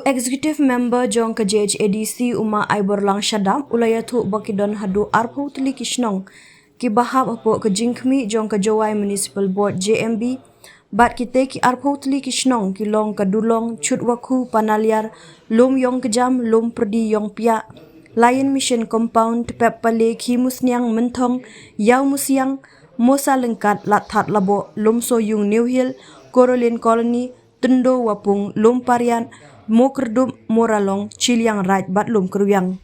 Executive Member jong ke JHADC Uma Aiborlang Syadam ulayatu bakidon hadu arpoh tylli shnong ki bahab hapoh ke jingkmi jong ke Jowai Municipal Board JMB bat kite ki arpoh tylli shnong ki long ke dulong cut waku panaliar lum yong kejam lum perdi yong pia Lion Mission Compound pep pale ki musnyang mentong yau musyang mosa lengkat lathat labo lum soyung New Hill Korolin Colony Tendo Wapung Lum Parian Mokerdum Moralong Ciliang Raj Batlum Keruyang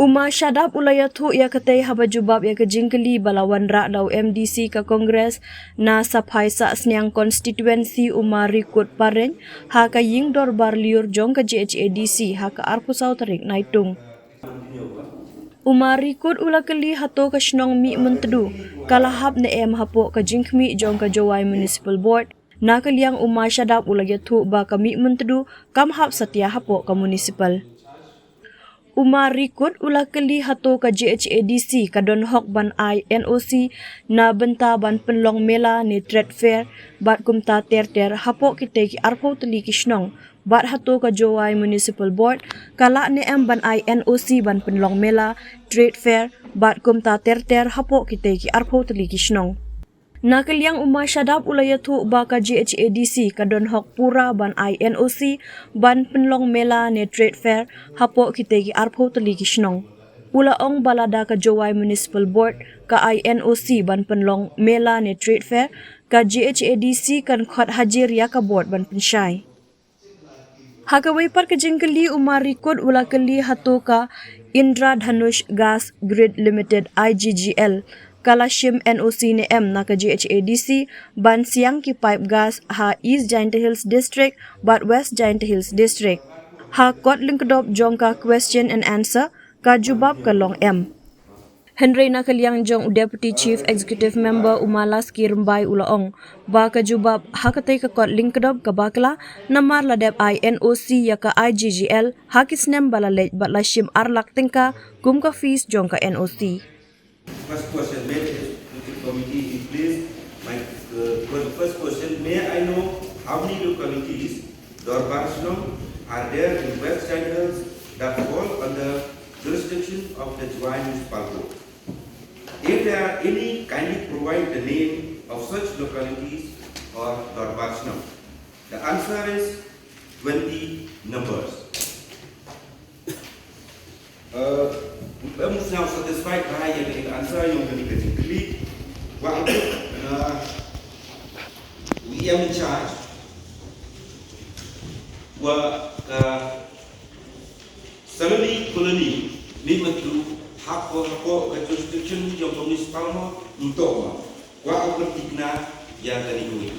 Uma Syadab ulayatu ia ketai habajubab ia ke jingkeli balawan rak dau MDC ke Kongres na sapai sa sniang konstituensi Uma Rikut Pareng ha ka ying dorbar liur jong ke JHADC ha ka arpusau terik naitung Uma Rikut ulakeli hato ke shnong mi mentedu kalahap ne em hapo ke jingkmi jong ke Jowai Municipal Board na kaliang Uma Syadab ulayatu ba kami mentedu kamhap setia hapo ke municipal. Uma Rikut ulakeli hato ke JHADC kadon hok ban I NOC na benta ban pynlong mela ni trade fair bat kumta ter hapo kite ki arpoh tylli shnong bat hato ke Jowai Municipal Board kala ne em ban I NOC ban pynlong mela trade fair bat kumta ter hapo kite ki arpoh tylli shnong. Nakaliang Uma Syadab ulayatu baka JHADC kadon hok pura ban NOC ban pynlong mela ne trade fair hapo kite ki arpoh tylli shnong. Ulaong balada ka Jowai Municipal Board ka NOC ban pynlong mela ne trade fair ka JHADC kan khot hajir iaka board ban pensyai. Hakawai par ke jingkeli Uma Rikut ulakeli hato ka Indra Dhanush Gas Grid Limited IGGL Kalashim NOC ne M na ke JHADC ban siang ki pipe gas ha East Giant Hills District but West Giant Hills District. Ha kot lingkedop jong ka question and answer ka jubab ka long M. Henry na kaliang jong Deputy Chief Executive Member Umalas ki rembai ulaong ba ka jubab ha katay ka kot lingkedop ka bakla namar ladep NOC ya ka IGGL ha kisnem balalej batlashim arlak tingka kum ka fees jong ka NOC. First question, may the committee is please. First question, may I know how many localities Dorbar Shnong are there in West Giant Hills that fall under jurisdiction of the Jowai Municipal Board? If there are any, kindly provide the name of such localities or Dorbar Shnong. The answer is 20 numbers. I'm now satisfied by the answer yung particularly what we are in charge were Syllad colony limit to hapoh jurisdiction yung municipal untuk what particular yang tadi gue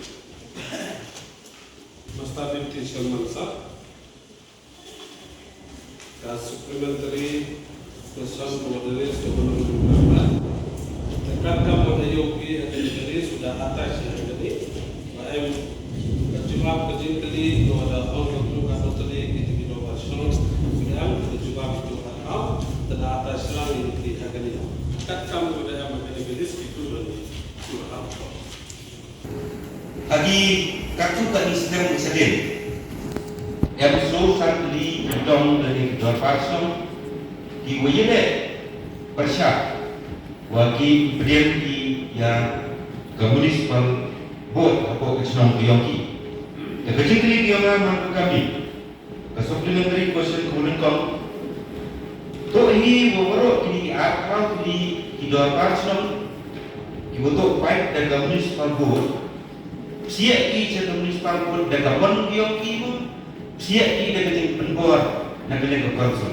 Master Deputy Chairman sir, supplementary question to moderate to menurut Tekankan pada yogi hari sudah atas hari ini. Jumlah kecil kali dua ada orang tu kan tadi kita bahas Shnong sudah jumlah itu ada dan atas lagi di hari ini. Tekankan pada yang menjadi beris itu sudah apa? Agi kartu tadi sedang bersedih. Yang susah di dong dari Dorbar Shnong di wajib bersyak wagi berdiri yang municipal board hapoh Shnong Kiyongki. Kecil kali dia mampu kami. Supplementary question kulen kau. To ini beberapa kini akal di Dorbar Shnong dibutuh pipe dan municipal board. Siap di cerita municipal board dan kawan Kiyongki pun siap di dekat penbor nak kena ke council.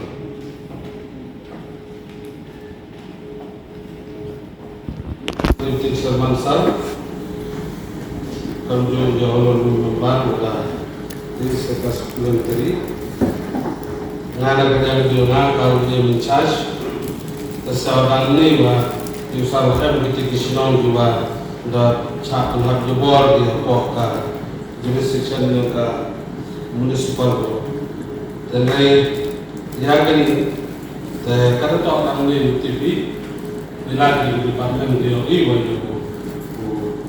Deputy Chairman sir, kalau jauh membantu lah di sekitar supplementary. Ngada kerja dia kalau dia mencharge, seseorang ni mah diusah MDT Shnong juga dah cak nak jebol di hapoh ka jurisdiction yang ka municipal board. Dan dia kan kata tak orang ni TV lagi di departemen dia iwa itu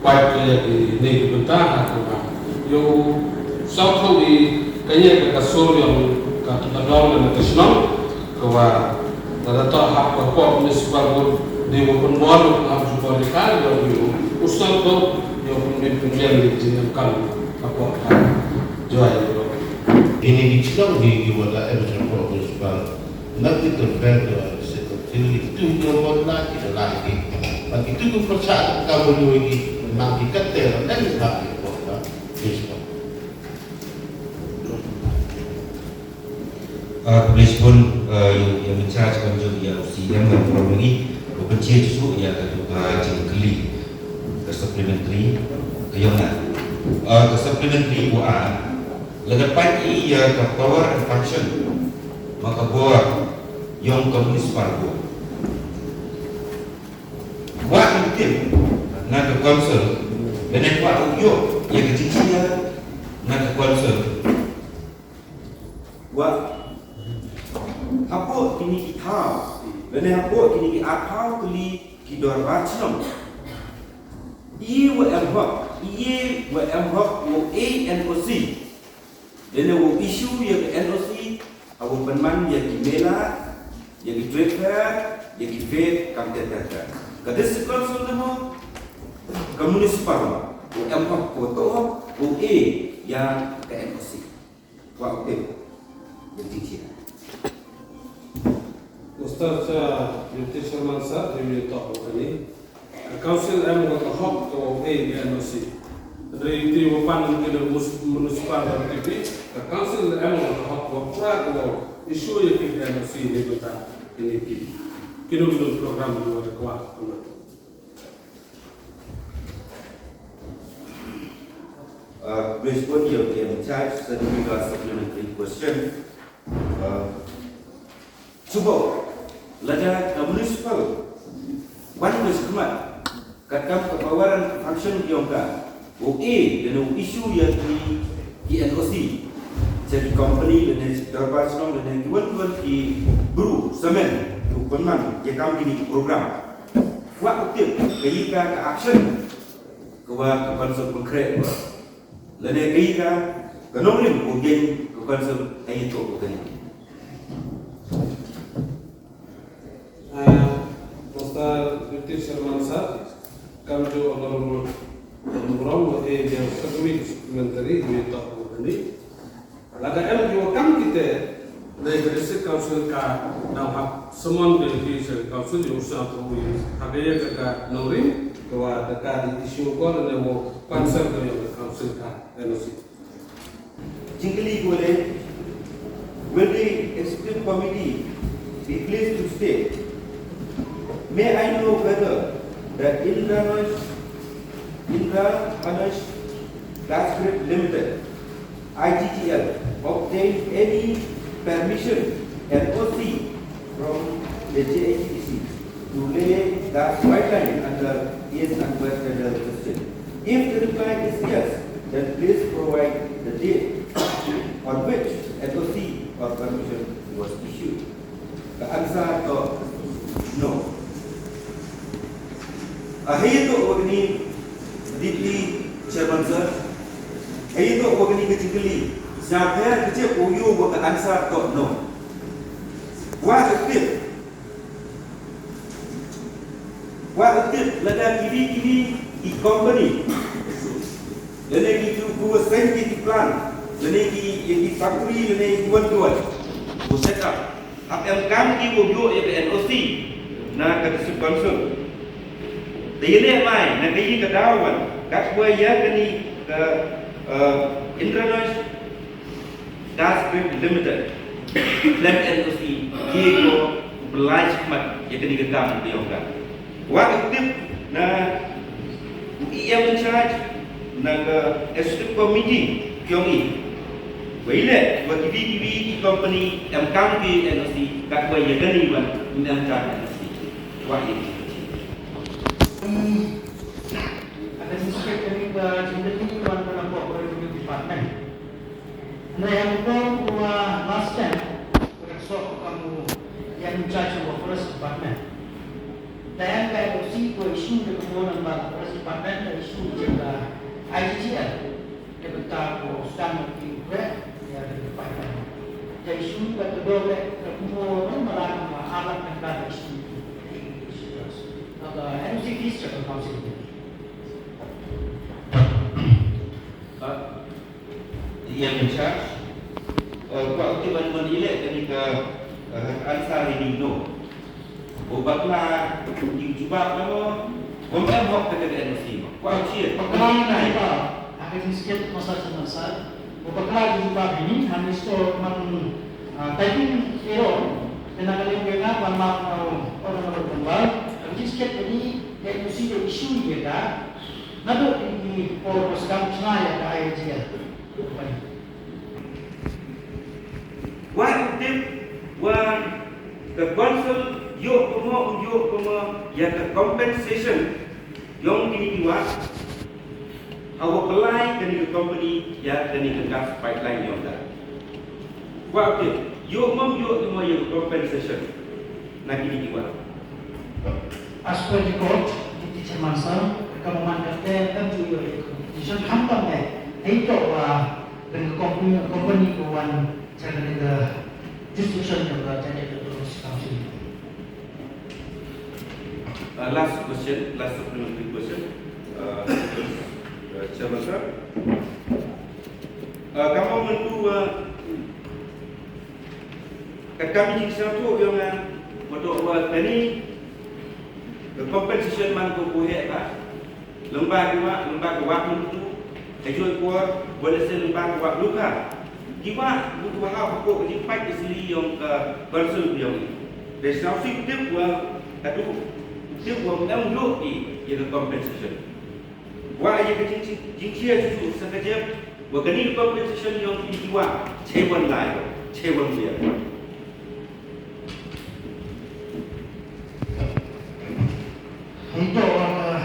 pipe yang ini bentar atau yo sautu di kaya kasur yang katadong dan shnong kawa ada tak hapoh municipal di open board harus berdekat yang usah tu yang pemimpin di sini kan hapoh Jowai ini Shnong di wala hapoh municipal nanti terkait itu yang wala kita lagi bagi itu percaya kamu ini nanti kata dan lagi kota municipal. Polis pun yang mencari konjung yang yang memperoleh bekerja itu ia kedua jengkeli ke supplementary kayongan ke supplementary buat ledapan ia ke power and function maka buat yang komunis parbo buat tim nak ke konsul dan buat uyo ia kecil nak ke konsul buat hapoh kini kita, dan hapoh kini kita akau kali kita bercakap. Ia wa NOC, dan wa isu yang NOC, awu penman yang mela, yang tracker, yang vape, kamteter. Kada sekonsul nama komunis parma, wa foto, wa yang ke NOC, wa yang tinggi. Ustaz Deputy Chairman Sir, Deputy Top ini, Council M got a hot to A NOC. Dari wapan kita municipal dan TV, Council M got a hot to prat or issue yang kita NOC ini kita ini kini program dua kuat. Respond yang charge sedemikian supplementary question. Cuba lada municipal wan khmat katam kepawaran function diongka OA dan isu yang di NOC jadi company dan terbatas shnong dan kiwan di bru semen tu penman dia kami ini program buat aktif kaya ke action kewa konsep konkret lada kaya ke nonglim ugen konsep ayo tu bukan Deputy Chairman Sir, kami tu honorable Honorable yang sekali supplementary di top ini. Lada M juga kami kita dari District Council ka dalam semua dari District Council yang usaha terus agaknya kakak Norim bahwa dekat isu kau dan mau panser dari Council ka NOC. Jingkeli boleh, will the executive committee be pleased to state? May I know whether the Indra Anush Gas Grid Limited (IGGL) obtained any permission NOC from the JHADC to lay gas pipeline under East and West Federal System? If the reply is yes, then please provide the date on which NOC or permission was issued. The answer is no. Ahir tu organi Deputy Chairman Sir. Ahir tu organi kecil siapa kecil uyu buat answer tu no. Wah aktif lada kiri i company. Lada ki tu scientific plan. Lada ki yang factory lada ki tuan. Bu set up. Apa yang kami uyu yang NOC na kata sponsor. Dia mai nak pergi ke dawan, kat buaya kini ke Indranosh Gas Grid Limited, Plan NOC, dia ko belaj khmat, dia kini gedam dia orang. Wak aktif na ia mencharge na ke executive committee kiong Wile, buat TV company yang kami NOC, kat buaya kini buat mencharge NOC. Wak ini. Ada sikit dari jendela tuan dalam program department. Nah yang kedua last time, so kamu yang charge of forest department. Dan kalau isu dengan forest department isu juga IGGL, kita tahu standar kita ya dari pipeline. Jadi isu kedua kumpulan malah alat yang ada di sini. Agak NOC fees juga masih. Yang mencharge waktu menilai ketika ansar ini no obatlah dijubah nama orang hok kepada NOC kuat cia Pagkain na iba, aking sikit masa-masa, pagkain iba ini, hanis to man typing error, pinagaling ko nga, pamak na orang berkembang, ang sikit ini, yang mesti ada isu dia ka, nado ini orang sedang senaya ka ayat dia. One tip, one the council yuk ya the compensation yang dibuat awak kelai dari company ya dari gas pipeline yang dah. What tip, yuk ya compensation nak dibuat. As per the court, di Chairman Sir, kamu mandate kan juga itu. Jadi hampa ni, itu dengan company kawan cara dengan distribution juga jadi terus kami. Last question, last supplementary question. Chairman Sir, kamu mentu kami jika tu yang untuk tadi compensation man ko buhe ba lembaga wak mentu ajoi ko boleh se lembaga wak luka giwa butuh hal ko di fight isli yang concern yang there's nothing tip wa tip wa am lo i compensation wa ye ke jingchia tu sakaje wa gani compensation yang diwa chewon lai chewon dia Itu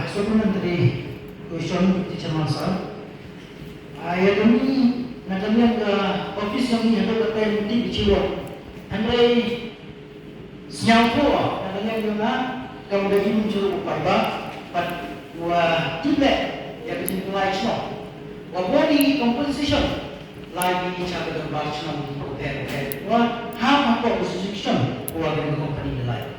supplementary question di Chairman Sir. Ayat ini nakalian ke office yang ini ada kata di Ciwon. Andai siapa nakalian juga kamu dah muncul upaya pat wa tipe yang dimulai shnong. Wa body composition lagi cara dengan shnong di hotel. Wa apa composition wa dengan company lain.